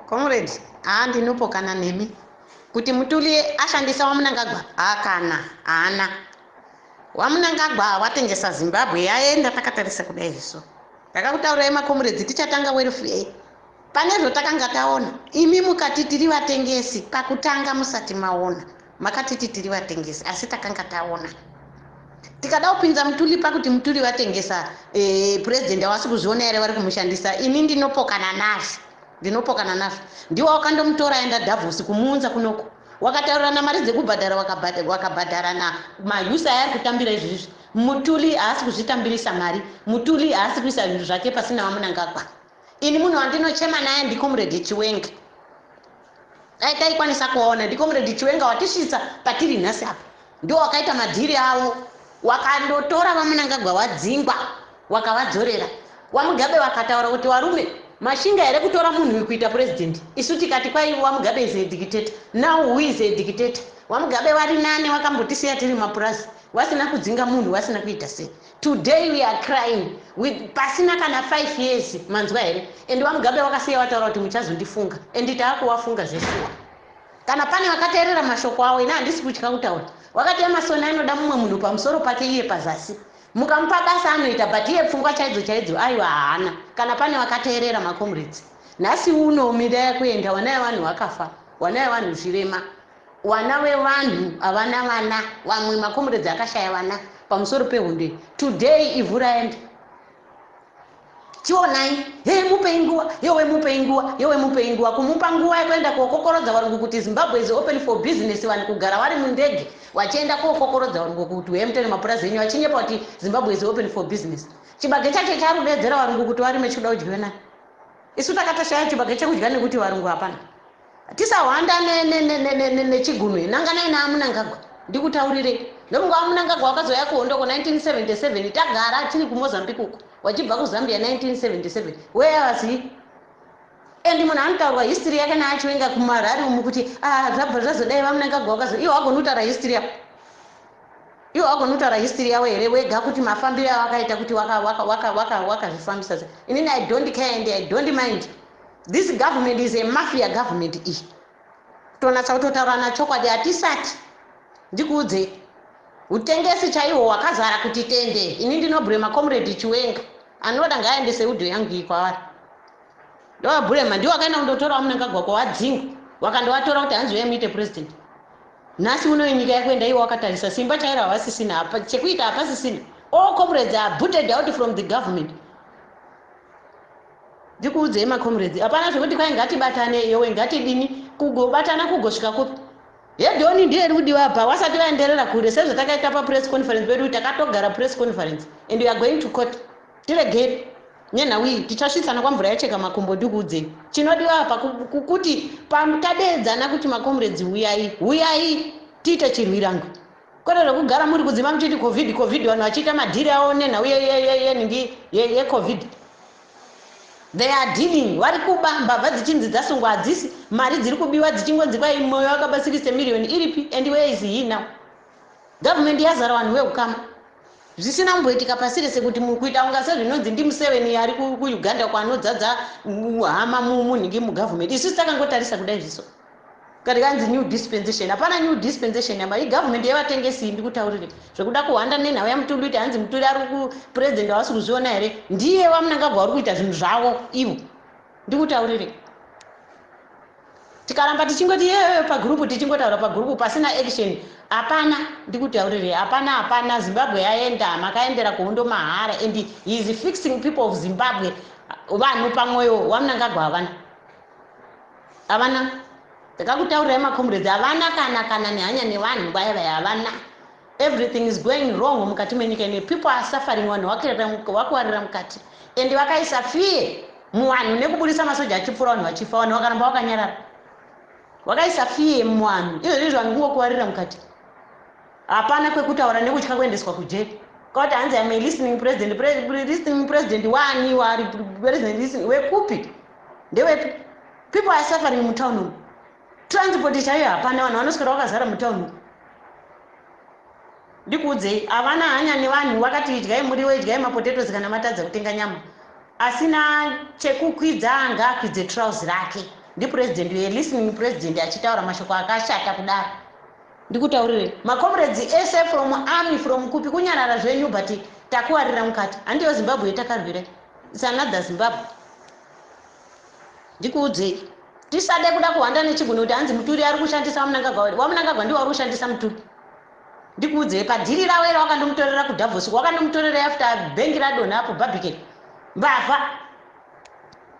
Comrade, ndinopokana nemi kuti Mutuli ashandisa Wamunangagwa akana ana Wamunangagwa watengesa Zimbabwe yaenda takatarisa kudai izvo. Takakutaurirai makomrades tichatanga welfare pane zvotakanga taona. Imi mukati tiri vatengesi, pakutanga musati maona makatiti tiri vatengesi, asi takanga taona. Tikada kupinza Mutuli pakuti Mutuli watengesa president awasi kuzviona ere vari kumushandisa. Ini ndinopokana nazvo. Ndiwo wakandomutora aenda Davos kumuunza kunoko. Wakataurirana mari dzekubhadhara wakabhadharana mayusa ayari kutambira izvizvi. Mutuli haasi kuzvitambirisa mari. Mutuli haasi kuisa zvinhu zvake pasina Wamunangagwa. Ini munhu wandinochema naye ndikomrade Chiwenga. Dai taikwanisa kuona ndikomrade Chiwenga watisvitsa patiri nhasi apa. Ndiwo wakaita madhiri avo. Wakandotora Wamunangagwa wadzingwa wakavadzorera. Wamugabe wakataura kuti warume mashinga ere kutora munhu kuita president. Isu tikati kwai Wamugabe is a dictator. Now who is a dictator? Wamugabe vari nane wakambotisiya tiri mapurazi. Wasina kudzinga munhu, wasina kuita sei. Today we are crying with pasina kana 5 years manzwa here. And Wamugabe wakasiya wataura kuti muchazondifunga. And taakuwafunga zveshuwa. Kana pane wakateerera mashoko awo ina handisi kutya kutaura. Wakati Amasoni anoda mumwe munhu pamusoro pake iye pazasi. Mukamupa basa anoita but iye pfungwa chaidzo aiwa haana. Kana pane wakateerera makomrades. Nhasi uno mida yakuenda wana yevanhu wakafa. Wana yevanhu zvirema. Wana wevanhu havana vana. Vamwe makomrades akashaya vana pamusoro pehondo. Today ivhu raenda. Chionai, mupei nguva, yewe mupei nguva. Kumupa nguva yekuenda kokokorodza varungu kuti Zimbabwe is open for business, vanhu kugara vari mundege vachienda kokokorodza varungu kuti Hampton mapurazi enyu vachinyepa kuti Zimbabwe is open for business. Chibage chacho charudedzera varungu kuti varime chikuda kudyiwa nani. Isu takatoshaya chibage chekudya nekuti varungu hapana. Tisahwanda nechigunwe nanganai naMunangagwa. Ndikutaurire ndomungu Wamunangagwa wakazoya kuhondoko 1977 tagara tiri kuMozambique uko. Wachibva kuZambia 1977. Where was he? Endi munhu anotaurwa history yake naachiwenga kumarari umu kuti zvabva zvazodai Wamunangagwa wakazo iwo agonotara history yako. Iwo agonotara history yawo here wega kuti mafambiro awakaita kuti wakazvifambisa sei. Inini I don't care and I don't mind. This government is a mafia government. Tonatsa kutotaurana chokwadi hatisati. Ndikuudze utengesi chaihwo wakazara kuti tende. Ini ndinobhure makomrade Chiwenga anoda ngaaendese udho yangu iyi kwavari. Ndowabhurema ndiwo wakaenda kundotora Wamunangagwa kwawadzingwa wakandovatora kuti hanzi uye muite president. Nhasi uno nyika yakuenda iwo wakatarisa simba chairo havasisina apa chekuita hapasisina. All comrades are booted out from the government. Ndikuudzei makomrades hapana zvekuti kwai ngatibatane yewe ngatidini kugobatana kugosvika kupi. Hedhoni ndiye rudiwa apa wasati vaenderera kure sezvatakaita papress conference pedu takatogara press conference and we are going to court. Tiregere nyenhawi tichasvitsana kwamvura yacheka makombo ndikuudze. Chinodiwa apa kuti pamutadedzana kuti makomrades huyai tiite chirwirangu. Kwete zvekugara muri kudzima muchiti covid vanhu vachiita madhiri awo nenhau yecovid. They are dealing vari kuba mbavha dzichinzi dzasungwa hadzisi mari dziri kubiwa dzichingonzi kwai moyo wakaba 60 million iripi and where is he now? Government yazara vanhu veukama zvisina mumboitika pasi rese kuti mukuita unga sezvinonzi ndi Museveni ari kuUganda kwanodzadza hama munhingi mugovernment. Isusu takangotarisa kudai zviso kati kanzi new dispensation. Hapana new dispensation yamba igovernment yevatengesi ndikutaurire zvekuda kuhwanda nenhau yaMutuli kuti hanzi Mutuli ari kupresident havasi kuzviona here. Ndiye Wamunangagwa vari kuita zvinhu zvavo ivo ndikutaurire. Tikaramba tichingoti pagrupu tichingotaura pagrupu pasina action hapana ndikutaurire hapana. Zimbabwe yaenda makaendera kuhondo mahara and he is fixing people of Zimbabwe. Vanhu pamwoyo Wamunangagwa havana. Takakutaurirai makomrades havana kana nehanya nevanhu vaya havana. Everything is going wrong mukati menyika ine. People are suffering, vanhu vakuwarira mukati and vakaisa fear muvanhu nekubudisa masoja achipfuura vanhu vachifa vanhu vakaramba vakanyarara. Wakaisa fear muvanhu izvozvi vanhu kungokuwarira mukati. Hapana kwekutaura nekutya kuendeswa kujeri. Kwati hanzi I'm a listening president wani wari president listening wekupi ndewepi. People are suffering mutown umu. Transport chaiyo hapana vanhu vanoswera vakazara mutown. Ndikuudzei havana hanya nevanhu vakati idyai muriwo idyai mapotatoes kana matadza kutenga nyama. Asina chekukwidza ngaakwidze trouser rake. President listening president achitaura mashoko akashata kudaro. Ndikutaurire macomrades ese from army from kupi kunyarara zvenyu but takuwarira mukati. Handiyo Zimbabwe yatakarwira. It's another Zimbabwe. Ndikuudzei tisade kuda kuhanda nechigoni kuti hanzi Muturi ari kushandisa Wamunangagwa. Wamunangagwa ndiwo ari kushandisa Muturi. Ndikuudzei padhiri rawo era wakandomutorera kuDavos, wakandomutorera after bhengi radonha apo Barbicane mbavha.